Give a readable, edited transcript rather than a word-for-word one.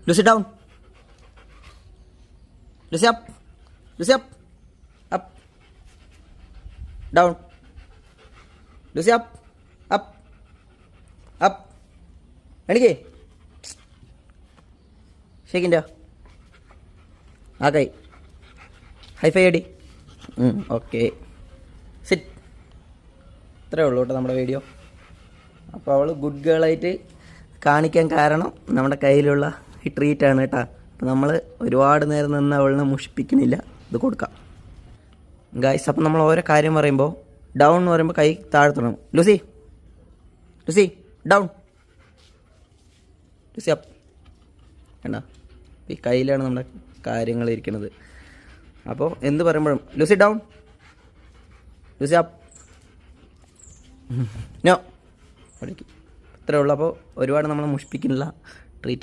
Lucy down. Lucy up. Lucy up. Up. Down. Lucy up. Up. Up. എണിക്കേ. ഷേക്കിൻ്റെ ആ കൈ hi-fi അടി. Okay sit. ഇത്രയേ ഉള്ളൂ കേട്ടോ നമ്മുടെ വീഡിയോ. അപ്പോൾ അവൾ ഗുഡ് ഗേളായിട്ട് കാണിക്കാൻ കാരണം നമ്മുടെ കയ്യിലുള്ള ഈ ട്രീറ്റാണ് കേട്ടോ. അപ്പോൾ നമ്മൾ ഒരുപാട് നേരം നിന്ന് അവളിനെ മുഷിപ്പിക്കണില്ല. ഇത് കൊടുക്കാം ഗൈസ്. അപ്പം നമ്മൾ ഓരോ കാര്യം പറയുമ്പോൾ ഡൗൺ എന്ന് പറയുമ്പോൾ കൈ താഴ്ത്തണം. Lucy Lucy down. Lucy up. വേണ്ട, ഈ കയ്യിലാണ് നമ്മുടെ കാര്യങ്ങൾ ഇരിക്കുന്നത്. അപ്പോൾ എന്ത് പറയുമ്പോഴും Lucy down, Lucy up, no. ഇത്രയേ ഉള്ളൂ. അപ്പോൾ ഒരുപാട് നമ്മൾ മുഷിപ്പിക്കുന്നില്ല. ട്രീറ്റ്